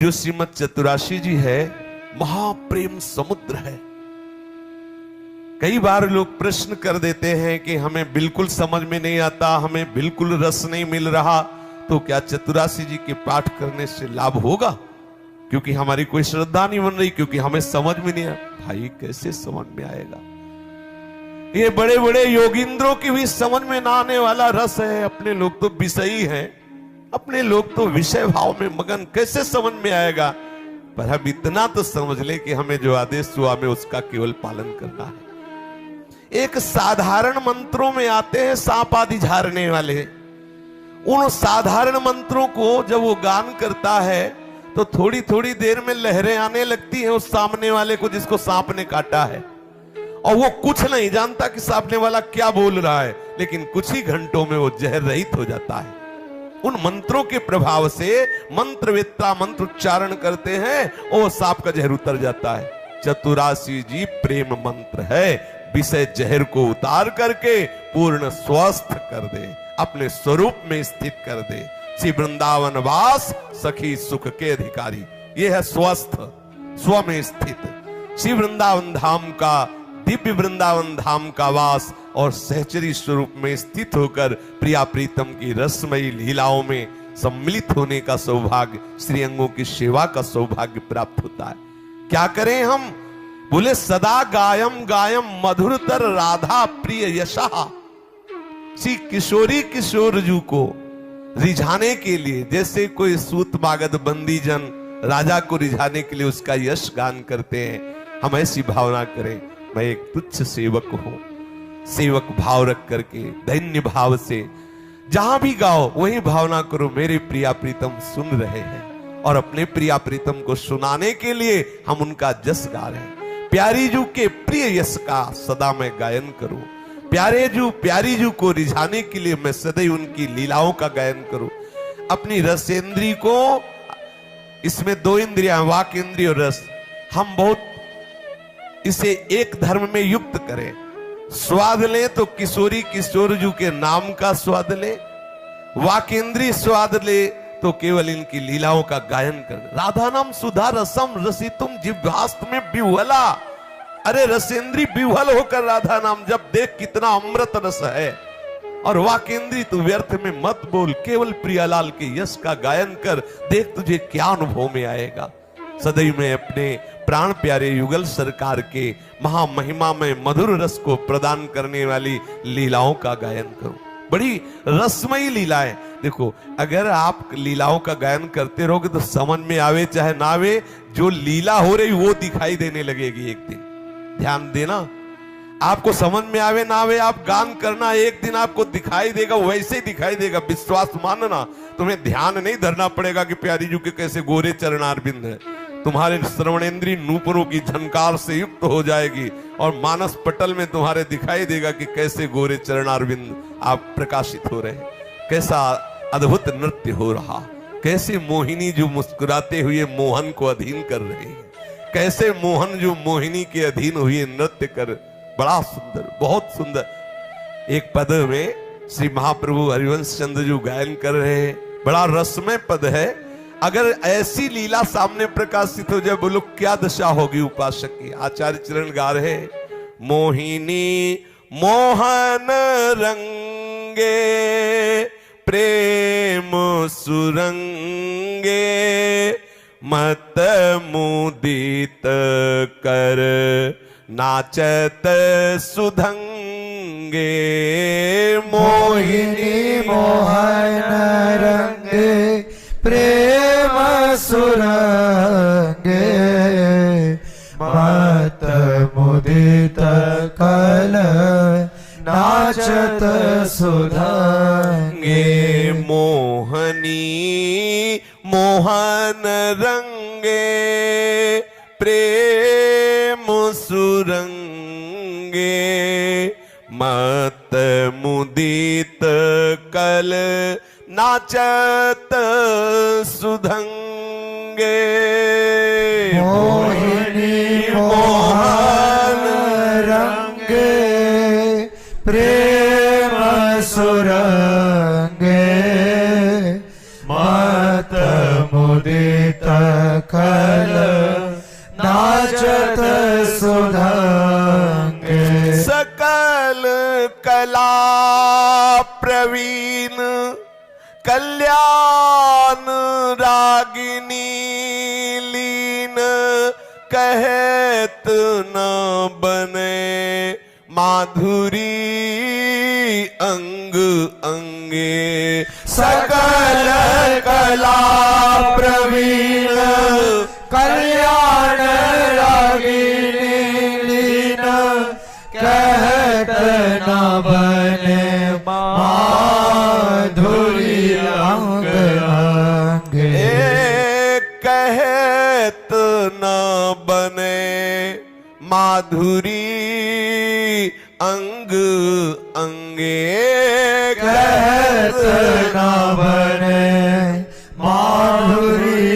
जो श्रीमद चतुराशी जी है महाप्रेम समुद्र है। कई बार लोग प्रश्न कर देते हैं कि हमें बिल्कुल समझ में नहीं आता, हमें बिल्कुल रस नहीं मिल रहा, तो क्या चतुराशी जी के पाठ करने से लाभ होगा? क्योंकि हमारी कोई श्रद्धा नहीं बन रही, क्योंकि हमें समझ में नहीं आया। भाई कैसे समझ में आएगा? ये बड़े बड़े योगिंद्रों की भी समझ में ना आने वाला रस है। अपने लोग तो विषयी हैं, अपने लोग तो विषय भाव में मगन, कैसे समझ में आएगा? पर हम इतना तो समझ ले कि हमें जो आदेश हुआ हमें उसका केवल पालन करना है। एक साधारण मंत्रों में आते हैं सांप आदि झाड़ने वाले, उन साधारण मंत्रों को जब वो गान करता है तो थोड़ी थोड़ी देर में लहरें आने लगती हैं उस सामने वाले को जिसको सांप ने काटा है, और वो कुछ नहीं जानता कि सामने वाला क्या बोल रहा है, लेकिन कुछ ही घंटों में वो जहर रहित हो जाता है। उन मंत्रों के प्रभाव से मंत्रवेत्ता मंत्र उच्चारण करते हैं और सांप का जहर उतर जाता है। चतुराशी जी प्रेम मंत्र है, विषय जहर को उतार करके पूर्ण स्वस्थ कर दे, अपने स्वरूप में स्थित कर दे। श्री वृंदावन वास सखी सुख के अधिकारी, ये है स्वस्थ स्व में स्थित श्री वृंदावन धाम का, दिव्य वृंदावन धाम का वास और सहचरी स्वरूप में स्थित होकर प्रिया प्रीतम की रसमयी लीलाओं में सम्मिलित होने का सौभाग्य, श्री अंगों की सेवा का सौभाग्य प्राप्त होता है। क्या करें हम? बोले सदा गायम गायम मधुरतर राधा प्रिय यशा। श्री किशोरी किशोर जू को रिझाने के लिए, जैसे कोई सूत मागध बंदी जन राजा को रिझाने के लिए उसका यश गान करते हैं, हम ऐसी भावना करें। मैं एक तुच्छ सेवक हूं, सेवक भाव रख करके दैन्य भाव से जहां भी गाओ वही भावना करो मेरे प्रिया प्रीतम सुन रहे हैं, और अपने प्रिया प्रीतम को सुनाने के लिए हम उनका जस गा रहे हैं। प्यारी जू के प्रिय यश का सदा मैं गायन करूं, प्यारी जू को रिझाने के लिए मैं सदैव उनकी लीलाओं का गायन करूं। अपनी रसेंद्री को, इसमें दो इंद्रियां वाक इंद्रिय और रस, हम बहुत इसे एक धर्म में युक्त करें। स्वाद ले तो किशोरी किशोर जू के नाम का स्वाद ले, वाकेंद्री स्वाद ले तो केवल इनकी लीलाओं का गायन कर। राधा नाम सुधा रसम रसितुम जिह्वास्त में विह्वला। अरे रसेंद्री विह्वल होकर राधा नाम जब देख कितना अमृत रस है, और वाकेंद्री तू व्यर्थ में मत बोल, केवल प्रियालाल के यश का गायन कर, देख तुझे क्या अनुभव में आएगा। सदैव में अपने प्राण प्यारे युगल सरकार के महामहिमा में मधुर रस को प्रदान करने वाली लीलाओं का गायन करूं। बड़ी रसमयी लीलाएं। देखो, अगर आप लीलाओं का गायन करते रहोगे तो समझ में आवे चाहे ना आवे, जो लीला हो रही वो दिखाई देने लगेगी एक दिन। ध्यान देना, आपको समझ में आवे ना आवे, आप गान करना, एक दिन आपको दिखाई देगा, वैसे ही दिखाई देगा। विश्वास मानना, तुम्हें ध्यान नहीं धरना पड़ेगा कि प्यारी जू के कैसे गोरे चरणारविंद है। तुम्हारे श्रवणेंद्री नूपुरों की झनकार से युक्त हो जाएगी, और मानस पटल में तुम्हारे दिखाई देगा कि कैसे गोरे चरणारविंद आप प्रकाशित हो रहे हैं, कैसा अद्भुत नृत्य हो रहा, कैसे मोहिनी जो मुस्कुराते हुए मोहन को अधीन कर रहे हैं, कैसे मोहन जो मोहिनी के अधीन हुए नृत्य कर। बड़ा सुंदर, बहुत सुंदर। एक पद में श्री महाप्रभु हरिवंश चंद्र जी गायन कर रहे हैं, बड़ा रसमय पद है। अगर ऐसी लीला सामने प्रकाशित हो जाए, बोलो क्या दशा होगी उपासक की। आचार्य चरण गा रहे, मोहिनी मोहन रंगे प्रेम सुरंगे, मत मुदित कर नाचत सुधंगे। मोहिनी मोहन रंगे प्रेम सुरंगे, मत मुदित कल नाचत सुधंगे। मोहनी मोहन रंगे प्रेम सुरंगे, मत मुदित कल नाचत सुधंगे। मोहिनी मोहन रंगे प्रेम सुरंगे, मत मुदित सकल नाचत सुधांगे सकल कला प्रवीण कल्याण रागिनी लीन कहत न बने माधुरी अंग अंगे सकल कला प्रवीण कल्याण रागिनी लीन कहत न बने माधुरी अंग अंगे कहत न बने माधुरी अंग अंगे कहत न बने माधुरी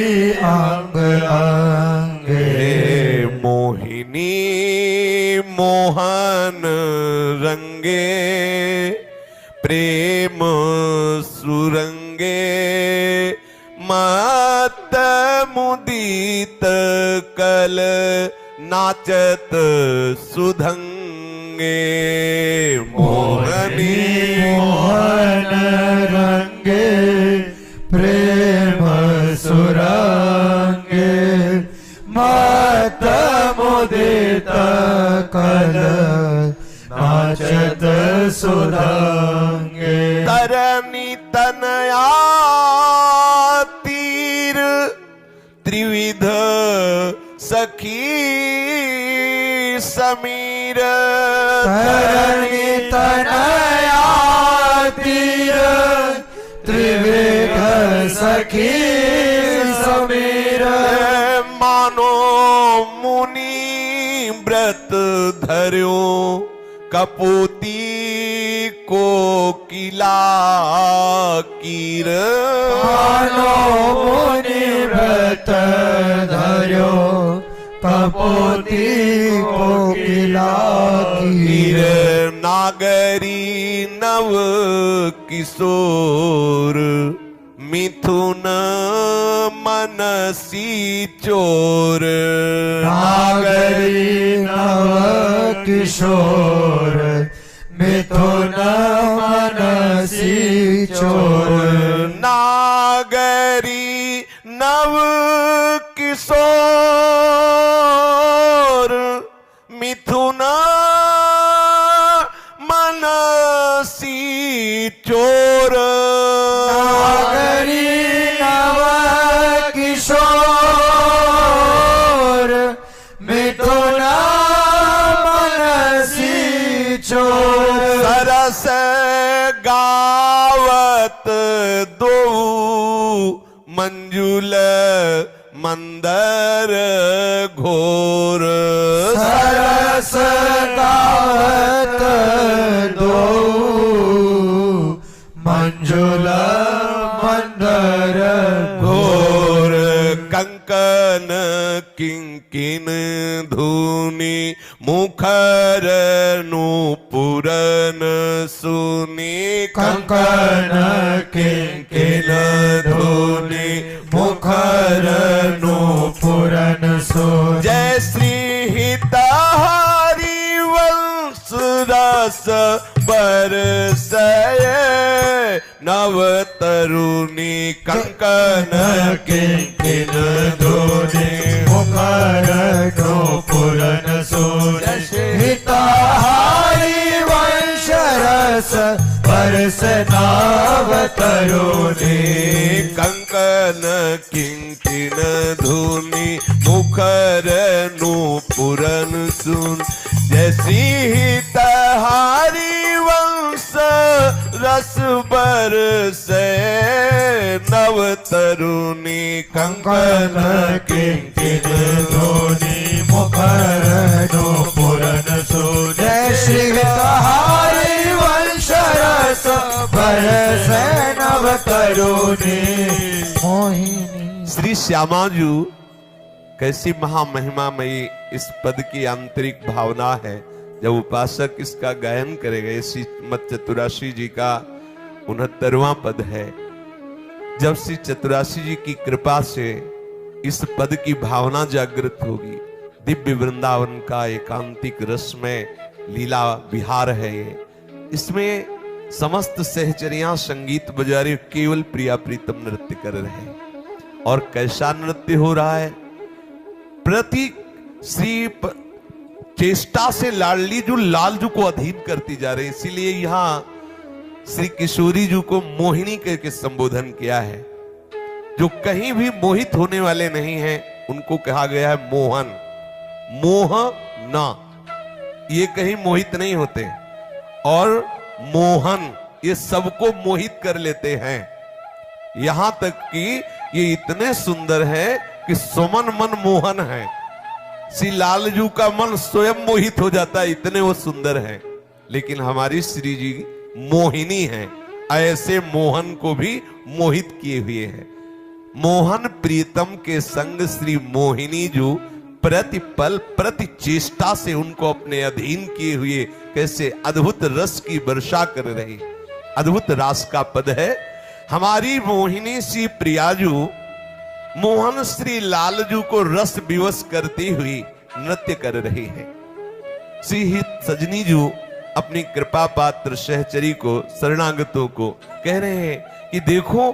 अंग अंगे मोहिनी मोहन रंगे प्रेम सुरंगे मत मुदित कल नाचत सुधंगे मोहनी मोहन रंगे प्रेम सुरंगे मत मुदित कल नाचत सुधंगे तरनी तनया तीर त्रिविध सखी समीर तरणी तनया तीर त्रिविध सखी समीर मानो मुनि व्रत धर्यो कपोती को किला कीर मानो मुनि व्रत धर्यो कपोती कोकिला कीर कीर नागरी नव किशोर मिथुन मनसी चोर नागरी नव किशोर मिथुन मनसी चोर नागरी नव किशोर मिथुन मनसी चोर नागरी नव किशोर मिथुन मनसी चोर सरस गावत दो मंजुल मंदर घोर सरस गावत दो मंजुल मंदर घोर कंकन किंकिन धुनी मुखर नूपुरन सुनी कंकन किंकिन धुनी मुखर नूपुरन सो जय श्री हितहारी वंश रस बरसय नव तरुणी कंकन किंकिन धुनी मुखर नूपुरन सो हिताहारी वंश रस बरस नाव तरुणी कंकन किंकिन धुनी मुखर नूपुरन सुन जय श्री हितहारी वंश रस बरसे नव तरुणी कंकन किंकिन धुनी मुखर नूपुरन सो जय श्री हितहारी वंश रस बरस नव तरुणी मोहिनी श्री श्यामाजू कैसी महामहिमामयी इस पद की आंतरिक भावना है। जब उपासक इसका गायन करेगा, श्री मत चतुराशी जी का 69वां पद है। जब श्री चतुराशी जी की कृपा से इस पद की भावना जागृत होगी। दिव्य वृंदावन का एकांतिक रस में लीला विहार है ये। इसमें समस्त सहचरियां संगीत बजा रही, केवल प्रिया प्रीतम नृत्य कर रहे हैं। और कैसा नृत्य हो रहा है? प्रति श्री चेष्टा से लाडली जो लालजू को अधीन करती जा रही है। इसीलिए यहां श्री किशोरी जी को मोहिनी करके संबोधन किया है। जो कहीं भी मोहित होने वाले नहीं हैं उनको कहा गया है मोहन। मोह ना, ये कहीं मोहित नहीं होते। और मोहन ये सबको मोहित कर लेते हैं। यहां तक कि ये इतने सुंदर है कि सुमन मन मोहन है। श्री लालजू का मन स्वयं मोहित हो जाता है, इतने वो सुंदर हैं। लेकिन हमारी श्री जी मोहिनी हैं, ऐसे मोहन को भी मोहित किए हुए हैं। मोहन प्रीतम के संग श्री मोहिनी जो प्रतिपल प्रति चेष्टा से उनको अपने अधीन किए हुए कैसे अद्भुत रस की वर्षा कर रही, अद्भुत रास का पद है। हमारी मोहिनी श्री प्रियाजू मोहन श्री लालजू को रस विवश करती हुई नृत्य कर रही है। श्री हित सजनी जू अपनी कृपा पात्र सहचरी को, शरणागतों को कह रहे हैं कि देखो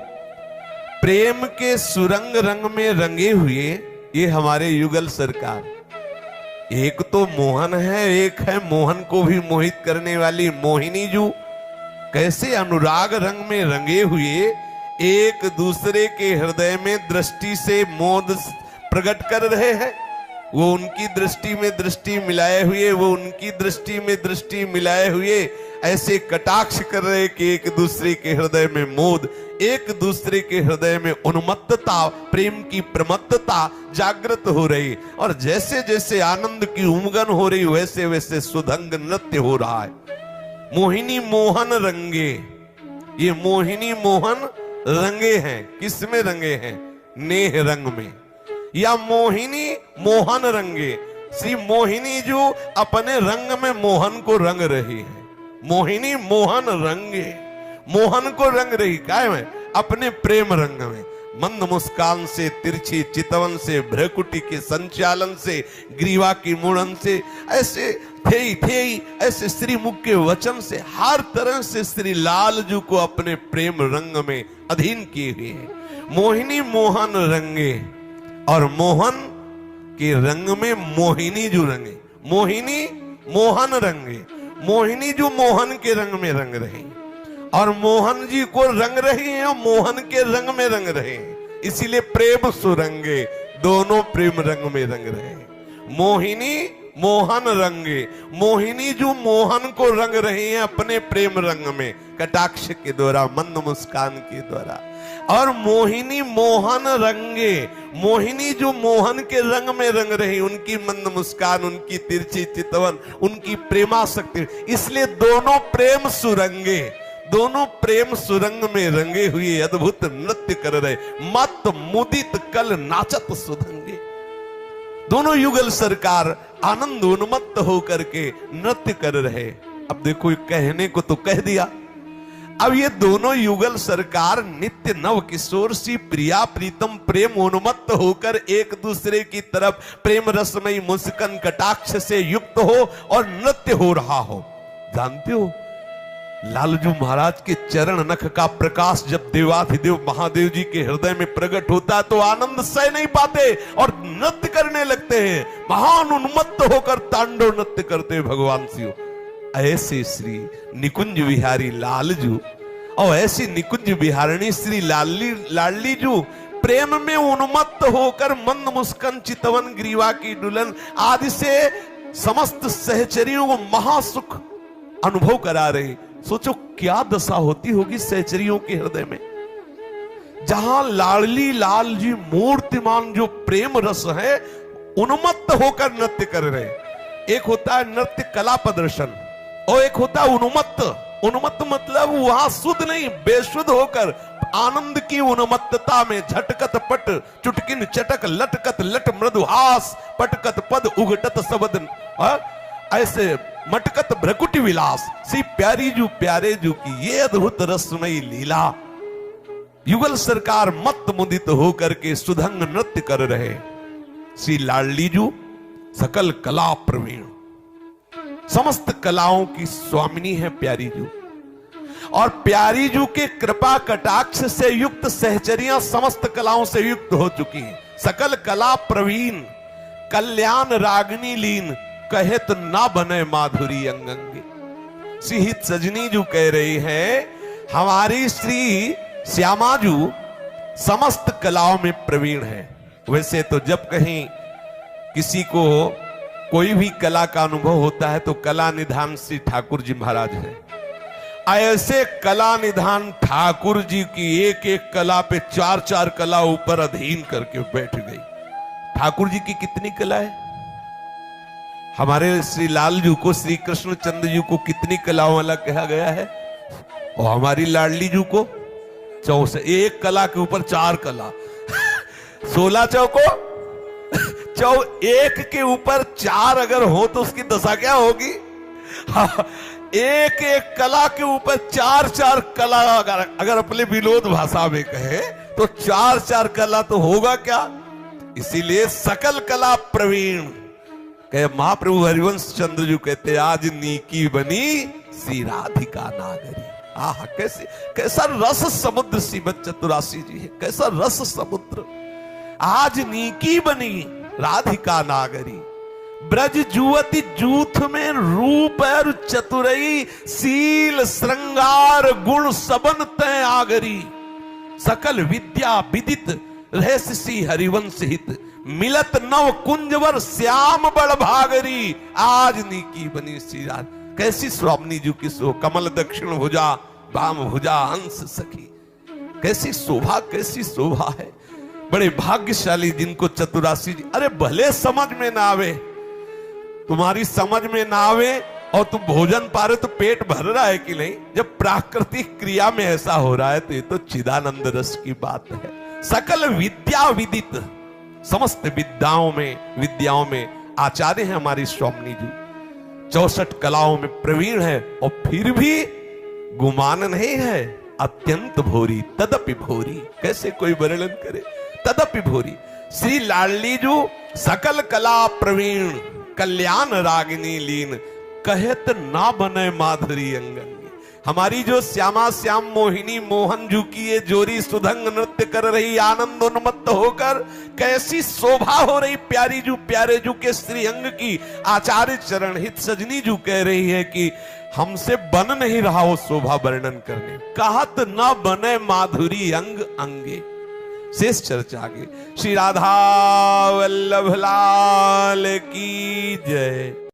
प्रेम के सुरंग रंग में रंगे हुए ये हमारे युगल सरकार। एक तो मोहन है, एक है मोहन को भी मोहित करने वाली मोहिनी जू। कैसे अनुराग रंग में रंगे हुए एक दूसरे के हृदय में दृष्टि से मोद प्रकट कर रहे हैं। वो उनकी दृष्टि में दृष्टि मिलाए हुए, वो उनकी दृष्टि में दृष्टि मिलाए हुए ऐसे कटाक्ष कर रहे कि एक दूसरे के हृदय में मोद, एक दूसरे के हृदय में उन्मत्तता, प्रेम की प्रमत्तता जागृत हो रही। और जैसे जैसे आनंद की उमगन हो रही वैसे वैसे सुधंग नृत्य हो रहा है। मोहिनी मोहन रंगे, ये मोहिनी मोहन रंगे हैं। किस में रंगे हैं? नेह रंग में। या मोहिनी मोहन रंगे, श्री मोहिनी जो अपने रंग में मोहन को रंग रही है। मोहिनी मोहन रंगे, मोहन को रंग रही काय में? अपने प्रेम रंग में। मंद मुस्कान से, तिरछी चितवन से, भ्रकुटी के संचालन से, ग्रीवा की मुड़न से, ऐसे थे ऐसे श्री मुख के वचन से, हर तरह से श्री लालजू को अपने प्रेम रंग में अधीन किए हुए हैं। मोहिनी मोहन रंगे, और मोहन के रंग में मोहिनी जो रंगे। मोहिनी मोहन रंगे, मोहिनी जो मोहन के रंग में रंग रही और मोहन जी को रंग रही है और मोहन के रंग में रंग रहे हैं। इसीलिए प्रेम सुरंगे, दोनों प्रेम रंग में रंग रहे हैं। मोहिनी मोहन रंगे, मोहिनी जो मोहन को रंग रही है अपने प्रेम रंग में, कटाक्ष के द्वारा, मंद मुस्कान के द्वारा। और मोहिनी मोहन रंगे, मोहिनी जो मोहन के रंग में रंग रही, उनकी मंद मुस्कान, उनकी तिरछी चितवन, उनकी प्रेमासक्ति। इसलिए दोनों प्रेम सुरंगे, दोनों प्रेम सुरंग में रंगे हुए अद्भुत नृत्य कर रहे। मत मुदित कल नाचत सुधंगे। दोनों युगल सरकार आनंद उन्मत्त होकर के नृत्य कर रहे। अब देखो कहने को तो कह दिया, अब ये दोनों युगल सरकार नित्य नव किशोर सी प्रिया प्रीतम प्रेम उन्मत्त होकर एक दूसरे की तरफ प्रेम रसमयी मुस्कान कटाक्ष से युक्त हो और नृत्य हो रहा हो। जानते हो लालजू महाराज के चरण नख का प्रकाश जब देवाधिदेव महादेव जी के हृदय में प्रकट होता है तो आनंद सह नहीं पाते और नृत्य करने लगते हैं। महान उन्मत्त होकर तांडव नृत्य करते हैं भगवान शिव। ऐसे श्री निकुंज विहारी लालजू और ऐसी निकुंज विहारिणी श्री लाडली जू प्रेम में उन्मत्त होकर मंद मुस्कान चितवन ग्रीवा की दुल्हन आदि से समस्त सहचरियों को महासुख अनुभव करा रही। सोचो क्या दशा होती होगी सहचरियों के हृदय में, जहां लाडली लाल जी मूर्तिमान जो प्रेम रस है उन्मत्त होकर नृत्य कर रहे। एक होता है नृत्य कला प्रदर्शन और एक होता है उन्मत्त। उन्मत्त मतलब वहां शुद्ध नहीं, बेशुद्ध होकर आनंद की उन्मत्तता में झटकत पट चुटकिन चटक लटकत लट मृदुहास पटकत पद उगटत शब्द ऐसे मटकत भ्रकुटी विलास सी प्यारी जू प्यारे जू की ये अद्भुत रसमयी लीला युगल सरकार मत मुदित होकर के सुधंग नृत्य कर रहे। श्री लाडलीजू सकल कला प्रवीण, समस्त कलाओं की स्वामिनी है प्यारीजू, और प्यारीजू के कृपा कटाक्ष से युक्त सहचरियां समस्त कलाओं से युक्त हो चुकी हैं। सकल कला प्रवीण, कल्याण रागनी लीन, कहे तो ना बने माधुरी अंगंगे। श्री हित सजनी जो कह रही है, हमारी श्री श्यामाजू समस्त कलाओं में प्रवीण है। वैसे तो जब कहीं किसी को कोई भी कला का अनुभव होता है तो कला निधान श्री ठाकुर जी महाराज है। ऐसे कला निधान ठाकुर जी की एक एक कला पे चार चार कला ऊपर अधीन करके बैठ गई। ठाकुर जी की कितनी कला है? हमारे श्री लालजू को, श्री कृष्णचंद्र जी को कितनी कलाओं वाला कहा गया है, और हमारी लाडली जू को 64, एक कला के ऊपर चार कला 16 चौको एक के ऊपर चार अगर हो तो उसकी दशा क्या होगी? एक एक कला के ऊपर चार चार कला, अगर अपने विनोद भाषा में कहे तो चार चार कला तो होगा क्या। इसीलिए सकल कला प्रवीण कहे महाप्रभु हरिवंश चंद्र जी कहते, आज नीकी बनी श्री राधिका नागरी। आह, कैसा रस समुद्र श्रीमद चतुरासी जी है, कैसा रस समुद्र। आज नीकी बनी राधिका नागरी, ब्रज जुवती जूथ में रूप और चतुरई, सील श्रृंगार गुण सबन तय आगरी। सकल विद्या विदित रहस्य सी हरिवंश हित, मिलत नव कुंजवर श्याम बड़ भागरी। आज नीकी बनी श्री राध। कैसी स्वामिनी जी की सो, कमल दक्षिण भुजा वाम भुजा अंश सखी। कैसी शोभा, कैसी शोभा है। बड़े भाग्यशाली जिनको चतुरासी जी, अरे भले समझ में ना आवे, तुम्हारी समझ में ना आवे और तुम भोजन पा रहे तो पेट भर रहा है कि नहीं, जब प्राकृतिक क्रिया में ऐसा हो रहा है तो ये तो चिदानंद रस की बात है। सकल विद्या विदित, समस्त विद्याओं में आचार्य है हमारी स्वामिनी जी। 64 कलाओं में प्रवीण है और फिर भी गुमान नहीं है। अत्यंत भोरी तदपि भोरी, कैसे कोई वर्णन करे, तदपि भोरी। श्री लाडलीजू सकल कला प्रवीण, कल्याण रागिनी लीन, कहत ना बने माधुरी अंगंगी। हमारी जो श्यामा श्याम मोहिनी मोहन जू की ये जोरी सुधंग नृत्य कर रही, आनंद उन्मत्त होकर कैसी शोभा हो रही प्यारी जू, प्यारे जू के श्री अंग की। आचार्य चरण हित सजनी जू कह रही है कि हमसे बन नहीं रहा वो शोभा वर्णन करने, कहत न बने माधुरी अंग अंगे। शेष चर्चा आगे। श्री राधा वल्लभ लाल की जय।